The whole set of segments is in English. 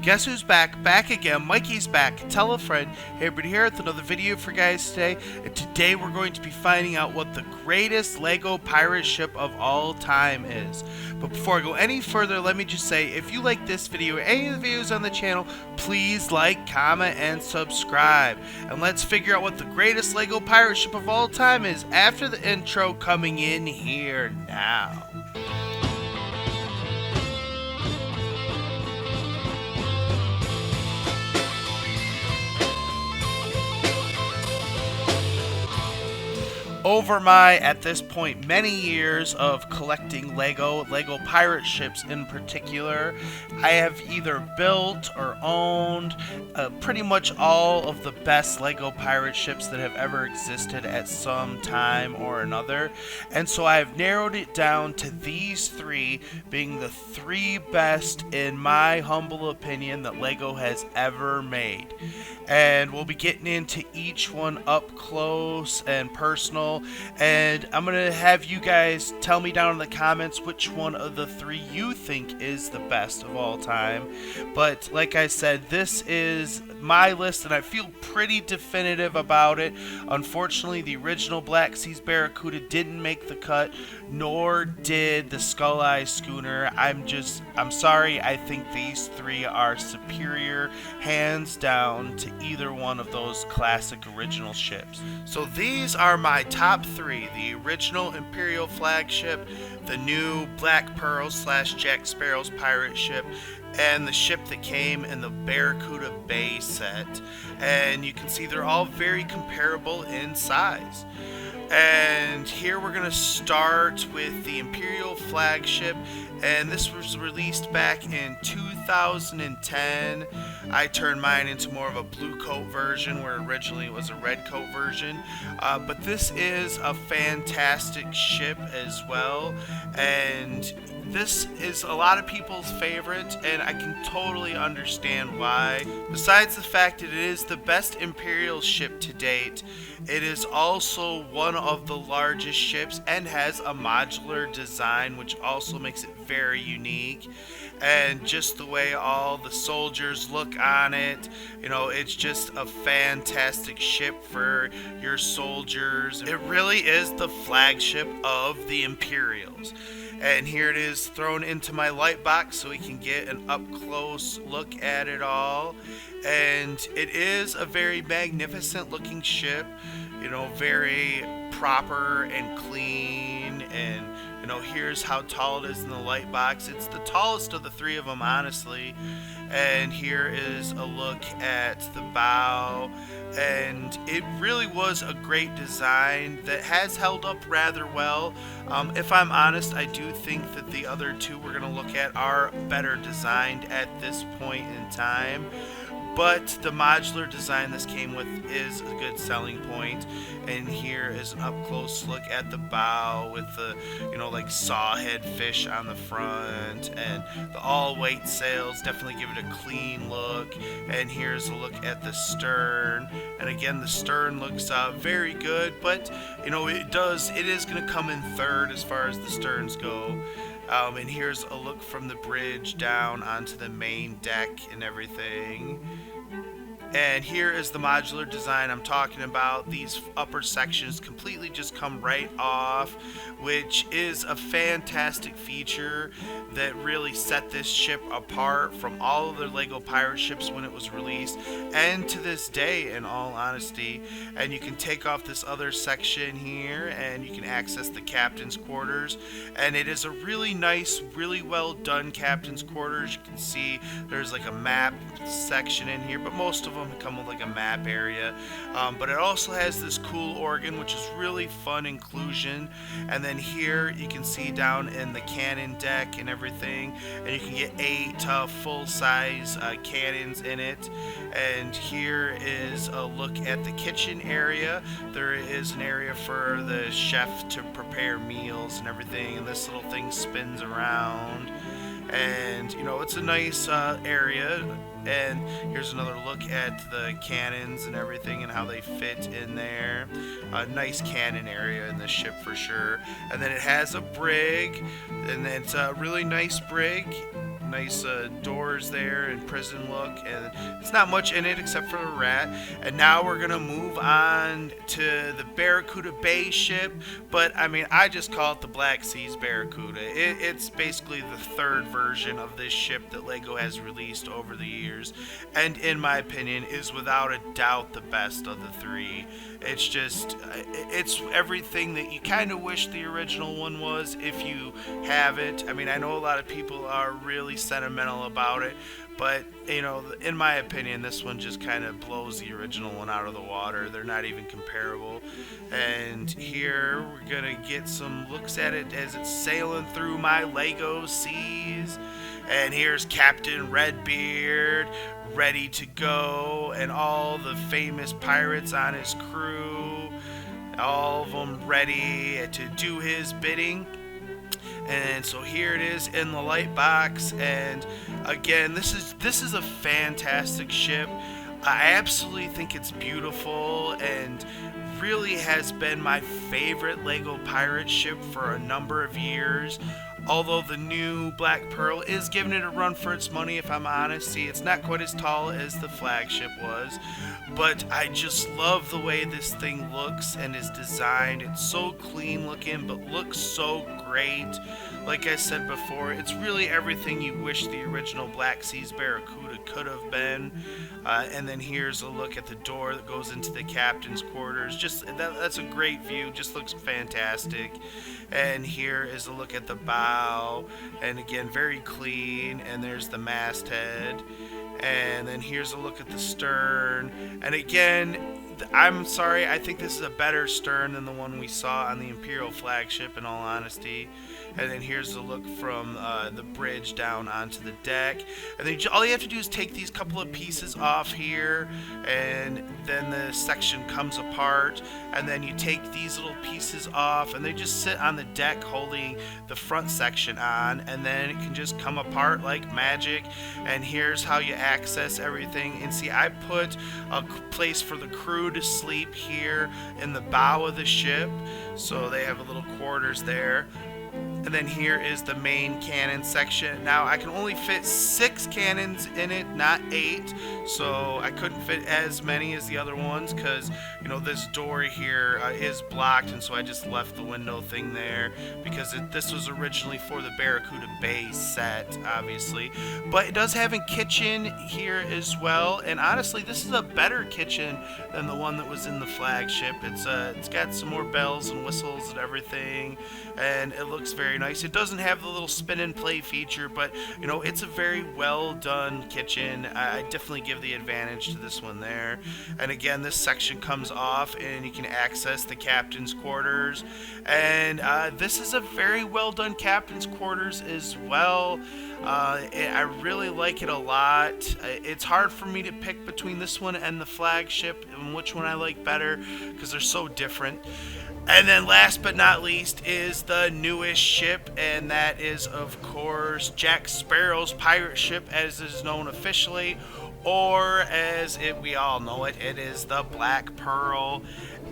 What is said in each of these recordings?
Guess who's back? Back again. Mikey's back. Tell a friend. Hey, everybody, here with another video for you guys today. And today we're going to be finding out what the greatest LEGO pirate ship of all time is. But before I go any further, let me just say, if you like this video or any of the videos on the channel, please like, comment, and subscribe. And let's figure out what the greatest LEGO pirate ship of all time is after the intro coming in here now. Over my, at this point, many years of collecting LEGO pirate ships in particular, I have either built or owned pretty much all of the best LEGO pirate ships that have ever existed at some time or another. And so I've narrowed it down to these three being the three best, in my humble opinion, that LEGO has ever made. And we'll be getting into each one up close and personal. And I'm going to have you guys tell me down in the comments which one of the three you think is the best of all time. But like I said, this is my list and I feel pretty definitive about it. Unfortunately, the original Black Seas Barracuda didn't make the cut, nor did the Skull Eye Schooner. I'm sorry, I think these three are superior, hands down, to either one of those classic original ships. So these are my top three: the original Imperial flagship, the new Black Pearl / Jack Sparrow's pirate ship, and the ship that came in the Barracuda Bay set. And you can see they're all very comparable in size. And here we're going to start with the Imperial flagship, and this was released back in 2010. I turned mine into more of a blue coat version, where originally it was a red coat version. But this is a fantastic ship as well, and this is a lot of people's favorite, and I can totally understand why. Besides the fact that it is the best Imperial ship to date, it is also one of the largest ships and has a modular design, which also makes it very unique. And just the way all the soldiers look on it, you know, it's just a fantastic ship for your soldiers. It really is the flagship of the Imperials. And here it is thrown into my light box so we can get an up close look at it all. And it is a very magnificent looking ship, you know, very proper and clean. And you know, here's how tall it is in the light box. It's the tallest of the three of them, honestly. And here is a look at the bow. And it really was a great design that has held up rather well. If I'm honest, I do think that the other two we're going to look at are better designed at this point in time. But the modular design this came with is a good selling point. And here is an up-close look at the bow with the, you know, like sawhead fish on the front. And the all-white sails definitely give it a clean look. And here's a look at the stern. And again, the stern looks very good. But, you know, it is going to come in third as far as the sterns go. And here's a look from the bridge down onto the main deck and everything. And here is the modular design I'm talking about. These upper sections completely just come right off, which is a fantastic feature that really set this ship apart from all of the LEGO pirate ships when it was released, and to this day, in all honesty. And you can take off this other section here and you can access the captain's quarters, and it is a really nice, really well done captain's quarters. You can see there's like a map section in here, but most of them come with like a map area. But it also has this cool organ, which is really fun inclusion. And then here you can see down in the cannon deck and everything, and you can get 8 full-size cannons in it. And here is a look at the kitchen area. There is an area for the chef to prepare meals and everything, and this little thing spins around. And you know, it's a nice area. And here's another look at the cannons and everything and how they fit in there. A nice cannon area in this ship for sure. And then it has a brig, and it's a really nice brig. nice doors there and prison look, and it's not much in it except for a rat. And now we're gonna move on to the Barracuda Bay ship, but I mean, I just call it the Black Seas Barracuda. It's basically the third version of this ship that LEGO has released over the years, and in my opinion is without a doubt the best of the three. It's everything that you kind of wish the original one was if you have it. I mean, I know a lot of people are really sentimental about it, but in my opinion, this one just kind of blows the original one out of the water. They're not even comparable. And here we're gonna get some looks at it as it's sailing through my LEGO seas. And here's Captain Redbeard ready to go, and all the famous pirates on his crew, all of them ready to do his bidding. And so here it is in the light box, and again, this is a fantastic ship. I absolutely think it's beautiful and really has been my favorite LEGO pirate ship for a number of years. Although the new Black Pearl is giving it a run for its money, if I'm honest. See, it's not quite as tall as the flagship was, but I just love the way this thing looks and is designed. It's so clean looking, but looks so great. Like I said before, it's really everything you wish the original Black Seas Barracuda could have been. And then here's a look at the door that goes into the captain's quarters. That's a great view. Just looks fantastic. And here is a look at the bow, and again, very clean. And there's the masthead. And then here's a look at the stern. And again, I'm sorry, I think this is a better stern than the one we saw on the Imperial flagship, in all honesty. And then here's a look from the bridge down onto the deck. And then all you have to do is take these couple of pieces off here, and then the section comes apart. And then you take these little pieces off, and they just sit on the deck holding the front section on, and then it can just come apart like magic. And here's how you access everything. And see, I put a place for the crew to sleep here in the bow of the ship, so they have a little quarters there. And then here is the main cannon section. Now I can only fit 6 cannons in it, not 8, so I couldn't fit as many as the other ones because this door here is blocked, and so I just left the window thing there because this was originally for the Barracuda Bay set, obviously. But it does have a kitchen here as well, and honestly, this is a better kitchen than the one that was in the flagship. It's got some more bells and whistles and everything, and it looks very nice. It doesn't have the little spin and play feature, but it's a very well done kitchen. I definitely give the advantage to this one there. And again, this section comes off and you can access the captain's quarters, and this is a very well done captain's quarters as well. I really like it a lot. It's hard for me to pick between this one and the flagship and which one I like better because they're so different. And then last but not least is the newest ship, and that is, of course, Jack Sparrow's pirate ship, as is known officially, or as we all know it, it is the Black Pearl.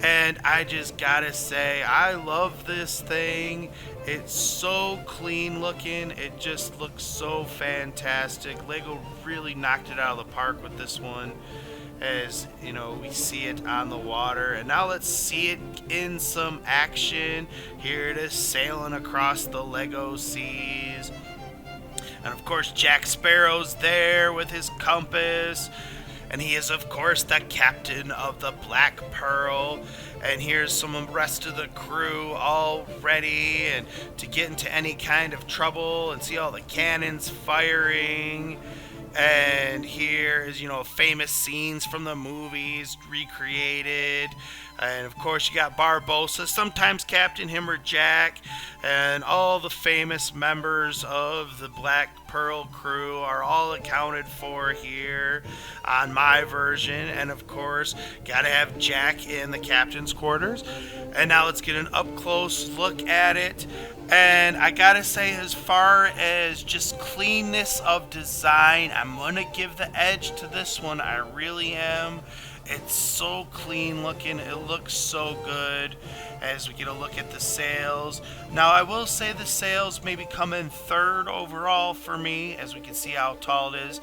And I just gotta say, I love this thing. It's so clean looking. It just looks so fantastic. LEGO really knocked it out of the park with this one. As we see it on the water, and now let's see it in some action. Here it is sailing across the LEGO seas, and of course Jack Sparrow's there with his compass, and he is of course the captain of the Black Pearl. And here's some of the rest of the crew all ready and to get into any kind of trouble, and see all the cannons firing. And here is, famous scenes from the movies recreated. And of course you got Barbossa, sometimes Captain him or Jack, and all the famous members of the Black Pearl crew are all accounted for here on my version. And of course, gotta have Jack in the captain's quarters. And now let's get an up close look at it. And I gotta say, as far as just cleanness of design, I'm gonna give the edge to this one. I really am. It's so clean looking. It looks so good as we get a look at the sails. Now, I will say the sails maybe come in third overall for me, as we can see how tall it is.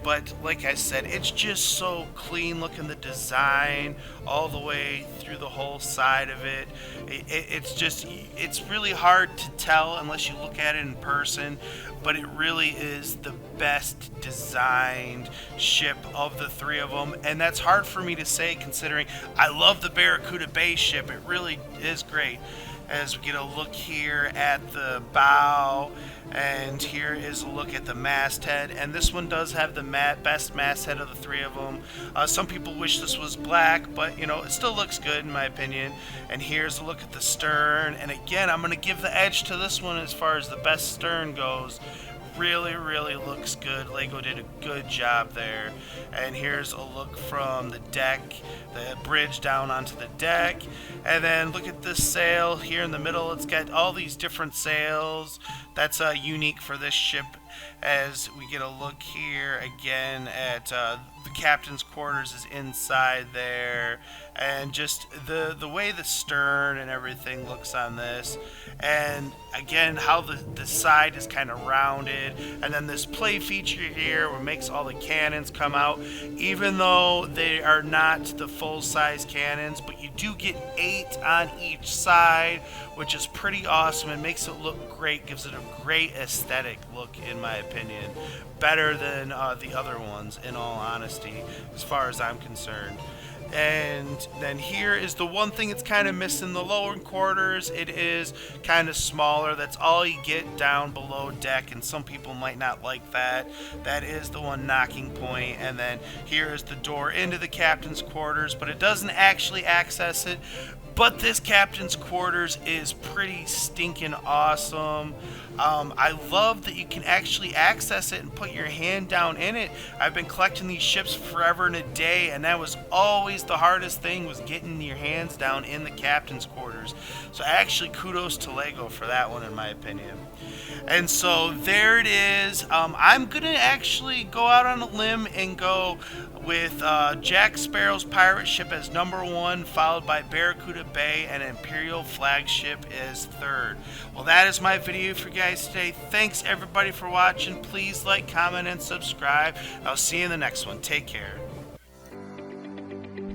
But like I said, it's just so clean looking, the design all the way through the whole side of it. It's really hard to tell unless you look at it in person, but it really is the best designed ship of the three of them, and that's hard for me to say considering I love the Barracuda Bay ship. It really is great. As we get a look here at the bow, and here is a look at the masthead, and this one does have the best masthead of the three of them. Some people wish this was black, but you know, it still looks good in my opinion. And here's a look at the stern, and again, I'm going to give the edge to this one as far as the best stern goes. Really looks good. Lego did a good job there. And here's a look from the deck, the bridge down onto the deck. And then look at this sail here in the middle. It's got all these different sails. That's unique for this ship. As we get a look here again at the captain's quarters is inside there, and just the way the stern and everything looks on this, and again how the side is kind of rounded, and then this play feature here where it makes all the cannons come out, even though they are not the full-size cannons, but you do get 8 on each side, which is pretty awesome. It makes it look great, gives it a great aesthetic look in my opinion, better than the other ones in all honesty as far as I'm concerned. And then here is the one thing that's kind of missing, the lower quarters. It is kind of smaller. That's all you get down below deck, and some people might not like that. That is the one knocking point. And then here is the door into the captain's quarters, but it doesn't actually access it. But this captain's quarters is pretty stinking awesome. I love that you can actually access it and put your hand down in it. I've been collecting these ships forever and a day, and that was always the hardest thing, was getting your hands down in the captain's quarters. So actually kudos to Lego for that one in my opinion. And so there it is. I'm going to actually go out on a limb and go with Jack Sparrow's pirate ship as #1, followed by Barracuda Bay and Imperial flagship as third. Well, that is my video for you guys today. Thanks everybody for watching. Please like, comment, and subscribe. I'll see you in the next one. Take care.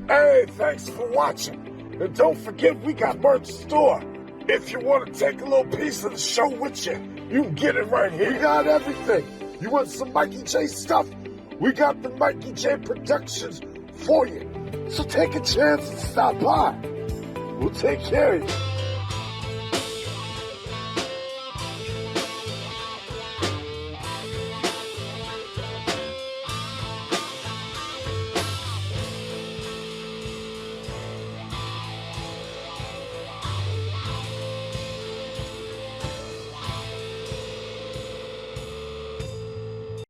Hey, thanks for watching. And don't forget, we got merch store. If you want to take a little piece of the show with you, you can get it right here. We got everything. You want some Mikey J stuff? We got the Mikey J Productions for you. So take a chance and stop by. We'll take care of you.